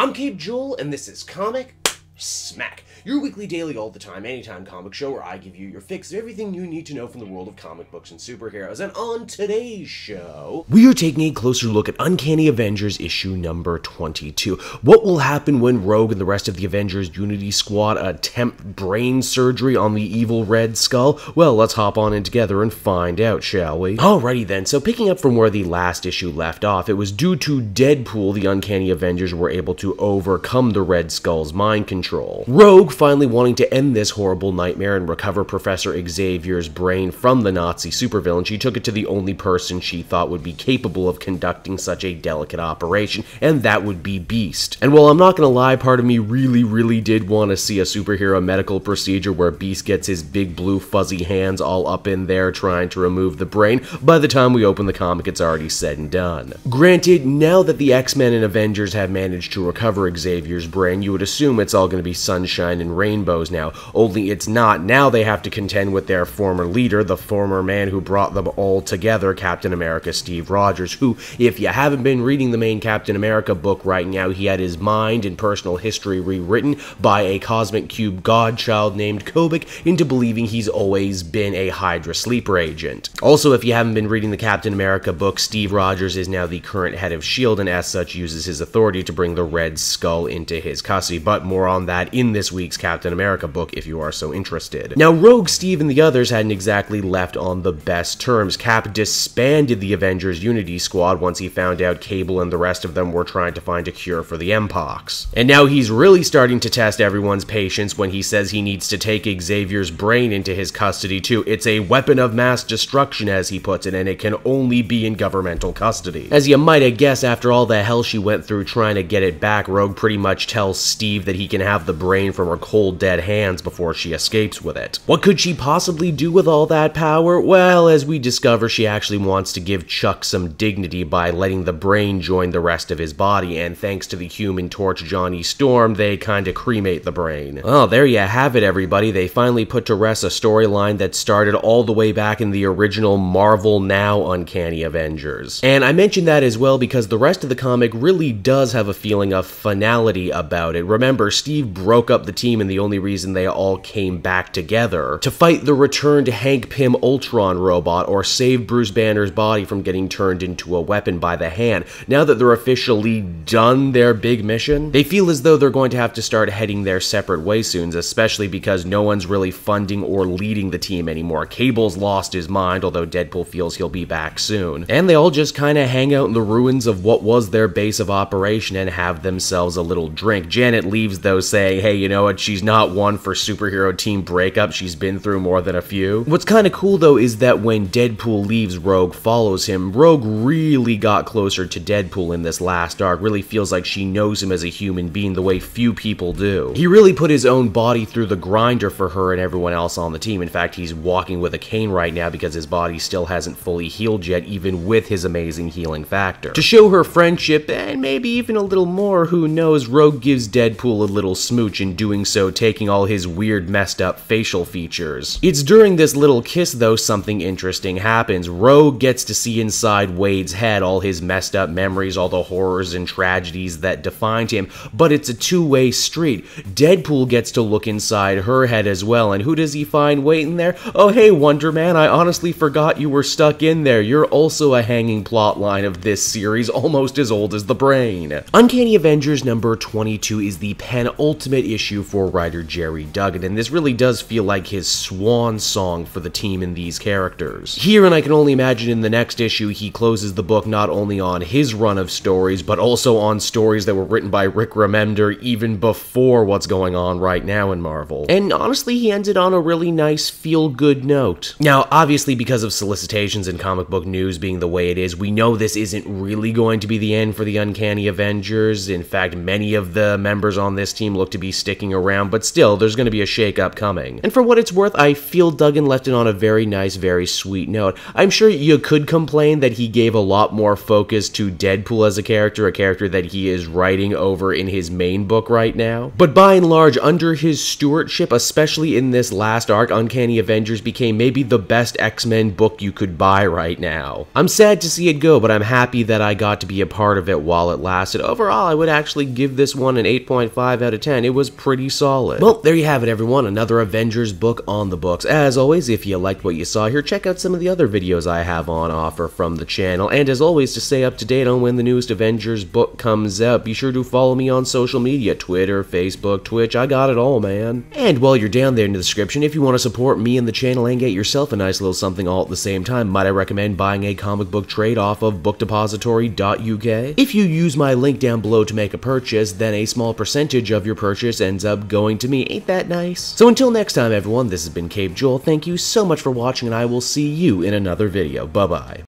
I'm Cape Joel, and this is Comic Smack, your weekly, daily, all the time, anytime comic show where I give you your fix of everything you need to know from the world of comic books and superheroes. And on today's show, we are taking a closer look at Uncanny Avengers issue number 22. What will happen when Rogue and the rest of the Avengers Unity Squad attempt brain surgery on the evil Red Skull? Well, let's hop on in together and find out, shall we? Alrighty then, so picking up from where the last issue left off, it was due to Deadpool the Uncanny Avengers were able to overcome the Red Skull's mind control. Rogue, finally wanting to end this horrible nightmare and recover Professor Xavier's brain from the Nazi supervillain, she took it to the only person she thought would be capable of conducting such a delicate operation, and that would be Beast. And while I'm not gonna lie, part of me really did want to see a superhero medical procedure where Beast gets his big blue fuzzy hands all up in there trying to remove the brain. By the time we open the comic, it's already said and done. Granted, now that the X-Men and Avengers have managed to recover Xavier's brain, you would assume it's all going to be sunshine and rainbows now, only it's not. Now they have to contend with their former leader, the former man who brought them all together, Captain America Steve Rogers, who, if you haven't been reading the main Captain America book right now, he had his mind and personal history rewritten by a cosmic cube godchild named Kobik into believing he's always been a Hydra sleeper agent. Also, if you haven't been reading the Captain America book, Steve Rogers is now the current head of S.H.I.E.L.D. and as such uses his authority to bring the Red Skull into his custody, but more on that in this week's Captain America book if you are so interested. Now, Rogue, Steve, and the others hadn't exactly left on the best terms. Cap disbanded the Avengers Unity Squad once he found out Cable and the rest of them were trying to find a cure for the Mpox. And now he's really starting to test everyone's patience when he says he needs to take Xavier's brain into his custody too. It's a weapon of mass destruction, as he puts it, and it can only be in governmental custody. As you might have guessed, after all the hell she went through trying to get it back, Rogue pretty much tells Steve that he can have the brain from her cold dead hands before she escapes with it. What could she possibly do with all that power? Well, as we discover, she actually wants to give Chuck some dignity by letting the brain join the rest of his body, and thanks to the Human Torch Johnny Storm, they kinda cremate the brain. Oh, there you have it, everybody. They finally put to rest a storyline that started all the way back in the original Marvel Now Uncanny Avengers. And I mention that as well because the rest of the comic really does have a feeling of finality about it. Remember, Steve broke up the team, and the only reason they all came back together to fight the returned Hank Pym Ultron robot or save Bruce Banner's body from getting turned into a weapon by the Hand. Now that they're officially done their big mission, they feel as though they're going to have to start heading their separate ways soon, especially because no one's really funding or leading the team anymore. Cable's lost his mind, although Deadpool feels he'll be back soon. And they all just kinda hang out in the ruins of what was their base of operation and have themselves a little drink. Janet leaves though saying, hey, you know what, she's not one for superhero team breakup, she's been through more than a few. What's kinda cool though is that when Deadpool leaves, Rogue follows him. Rogue really got closer to Deadpool in this last arc, really feels like she knows him as a human being the way few people do. He really put his own body through the grinder for her and everyone else on the team. In fact, he's walking with a cane right now because his body still hasn't fully healed yet, even with his amazing healing factor. To show her friendship, and maybe even a little more, who knows, Rogue gives Deadpool a little smooch, in doing so taking all his weird messed up facial features. It's during this little kiss though something interesting happens. Rogue gets to see inside Wade's head, all his messed up memories, all the horrors and tragedies that defined him, but it's a two-way street. Deadpool gets to look inside her head as well, and who does he find waiting there? Oh hey, Wonder Man, I honestly forgot you were stuck in there. You're also a hanging plot line of this series, almost as old as the brain. Uncanny Avengers number 22 is the penultimate issue for writer Jerry Duggan, and this really does feel like his swan song for the team and these characters. Here, and I can only imagine in the next issue, he closes the book not only on his run of stories, but also on stories that were written by Rick Remender even before what's going on right now in Marvel. And honestly, he ended on a really nice feel-good note. Now, obviously, because of solicitations and comic book news being the way it is, we know this isn't really going to be the end for the Uncanny Avengers. In fact, many of the members on this team look to be sticking around, but still, there's going to be a shake-up coming. And for what it's worth, I feel Duggan left it on a very nice, very sweet note. I'm sure you could complain that he gave a lot more focus to Deadpool as a character that he is writing over in his main book right now. But by and large, under his stewardship, especially in this last arc, Uncanny Avengers became maybe the best X-Men book you could buy right now. I'm sad to see it go, but I'm happy that I got to be a part of it while it lasted. Overall, I would actually give this one an 8.5 out of 10. It was pretty solid. Well, there you have it, everyone. Another Avengers book on the books. As always, if you liked what you saw here, check out some of the other videos I have on offer from the channel. And as always, to stay up to date on when the newest Avengers book comes out, be sure to follow me on social media, Twitter, Facebook, Twitch, I got it all, man. And while you're down there in the description, if you want to support me and the channel and get yourself a nice little something all at the same time, might I recommend buying a comic book trade off of bookdepository.uk. If you use my link down below to make a purchase, then a small percentage of your purchase ends up going to me. Ain't that nice? So until next time, everyone, this has been Cape Joel. Thank you so much for watching, and I will see you in another video. Bye-bye.